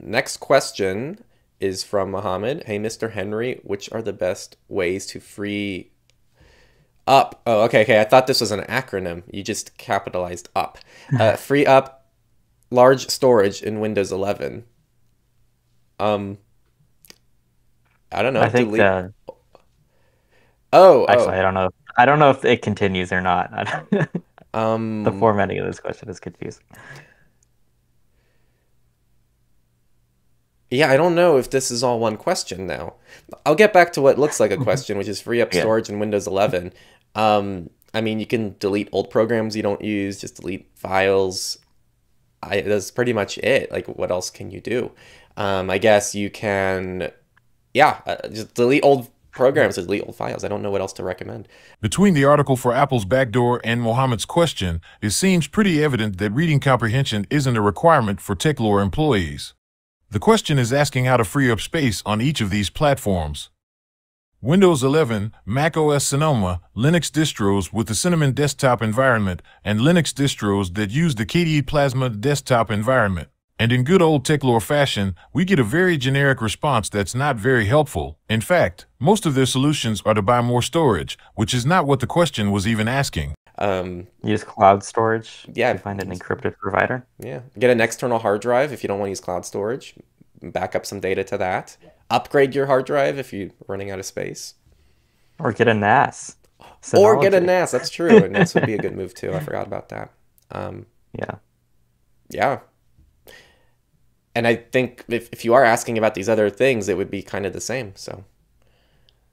Next question is from Mohammed. Hey, Mr. Henry, which are the best ways to free up? Oh, okay. I thought this was an acronym. You just capitalized up. Free up large storage in Windows 11. Um, I don't know. I think Delete. Oh, actually oh. I don't know. I don't know if it continues or not. The Um, formatting of this question is confusing. yeah, I don't know if this is all one question now. I'll get back to what looks like a question, which is free up Yeah. storage in Windows 11. I mean, you can delete old programs you don't use, just delete files. That's pretty much it. Like, what else can you do? I guess you can, yeah, just delete old programs or delete old files. I don't know what else to recommend. Between the article for Apple's backdoor and Mohammed's question, it seems pretty evident that reading comprehension isn't a requirement for techlore employees. The question is asking how to free up space on each of these platforms. Windows 11, Mac OS Sonoma, Linux distros with the Cinnamon desktop environment, and Linux distros that use the KDE Plasma desktop environment. And in good old techlore fashion, we get a very generic response that's not very helpful. In fact, most of their solutions are to buy more storage, which is not what the question was even asking. Use cloud storage to Yeah, find an encrypted provider, yeah. Get an external hard drive if you don't want to use cloud storage. Back up some data to that. Upgrade your hard drive if you're running out of space. or get a NAS. Or get a Synology. NAS. That's true. A NAS would be a good move too. I forgot about that. Um, Yeah. yeah. And I think if you are asking about these other things, it would be kind of the same. So,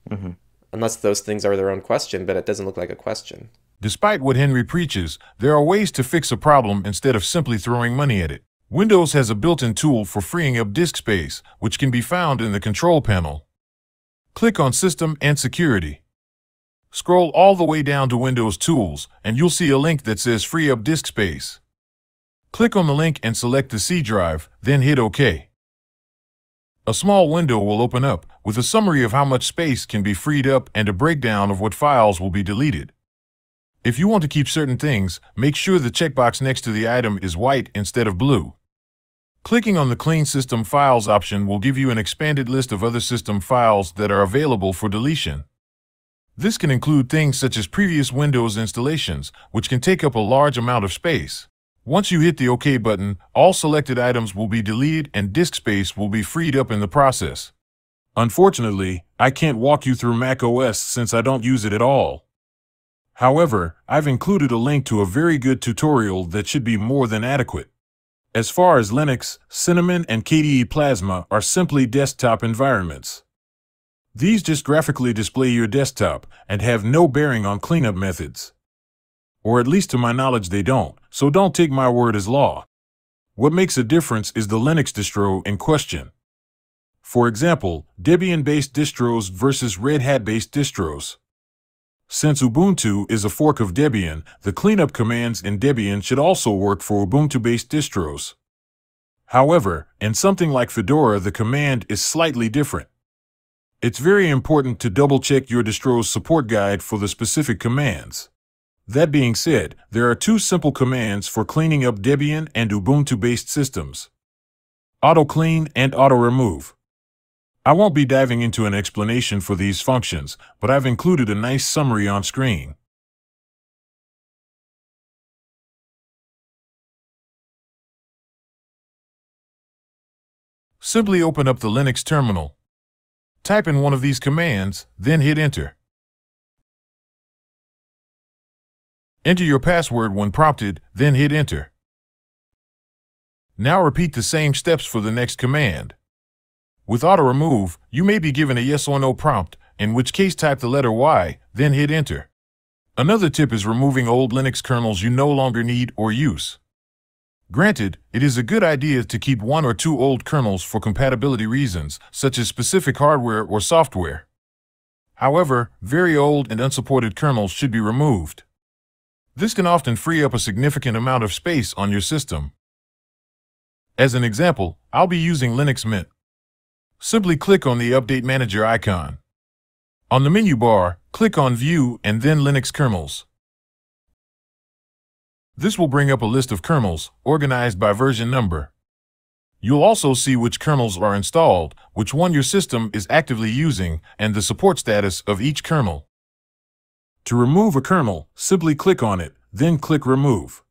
hmm unless those things are their own question, but it doesn't look like a question. Despite what Henry preaches, there are ways to fix a problem instead of simply throwing money at it. Windows has a built-in tool for freeing up disk space, which can be found in the control panel. Click on System and Security. Scroll all the way down to Windows Tools, and you'll see a link that says Free Up Disk Space. Click on the link and select the C drive, then hit OK. A small window will open up with a summary of how much space can be freed up and a breakdown of what files will be deleted. If you want to keep certain things, make sure the checkbox next to the item is white instead of blue. Clicking on the Clean System Files option will give you an expanded list of other system files that are available for deletion. This can include things such as previous Windows installations, which can take up a large amount of space. Once you hit the OK button, all selected items will be deleted and disk space will be freed up in the process. Unfortunately, I can't walk you through Mac OS since I don't use it at all. However, I've included a link to a very good tutorial that should be more than adequate. As far as Linux, Cinnamon and KDE Plasma are simply desktop environments. These just graphically display your desktop and have no bearing on cleanup methods. Or at least to my knowledge they don't, so don't take my word as law. What makes a difference is the Linux distro in question. For example, Debian-based distros versus Red Hat-based distros. Since Ubuntu is a fork of Debian, the cleanup commands in Debian should also work for Ubuntu-based distros. However, in something like Fedora, the command is slightly different. It's very important to double-check your distro's support guide for the specific commands. That being said, there are two simple commands for cleaning up Debian and Ubuntu-based systems: auto-clean and auto-remove. I won't be diving into an explanation for these functions, but I've included a nice summary on screen. Simply open up the Linux terminal. Type in one of these commands, then hit Enter. Enter your password when prompted, then hit Enter. Now repeat the same steps for the next command. With auto remove, you may be given a yes or no prompt, in which case type the letter Y, then hit Enter. Another tip is removing old Linux kernels you no longer need or use. Granted, it is a good idea to keep one or two old kernels for compatibility reasons, such as specific hardware or software. However, very old and unsupported kernels should be removed. This can often free up a significant amount of space on your system. As an example, I'll be using Linux Mint. Simply click on the Update Manager icon. On the menu bar, click on View and then Linux Kernels. This will bring up a list of kernels, organized by version number. You'll also see which kernels are installed, which one your system is actively using, and the support status of each kernel. To remove a kernel, simply click on it, then click Remove.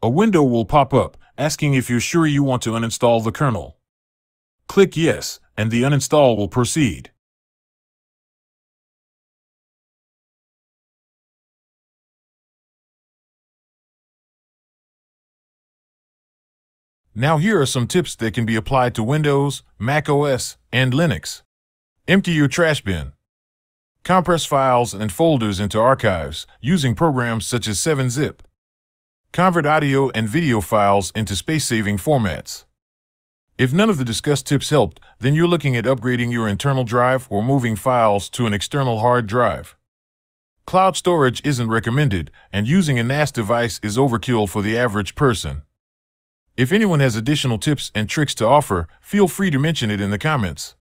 A window will pop up, asking if you're sure you want to uninstall the kernel. Click Yes, and the uninstall will proceed. Now here are some tips that can be applied to Windows, Mac OS, and Linux. Empty your trash bin. Compress files and folders into archives using programs such as 7-zip. Convert audio and video files into space-saving formats. If none of the discussed tips helped, then you're looking at upgrading your internal drive or moving files to an external hard drive. Cloud storage isn't recommended, and using a NAS device is overkill for the average person. If anyone has additional tips and tricks to offer, feel free to mention it in the comments.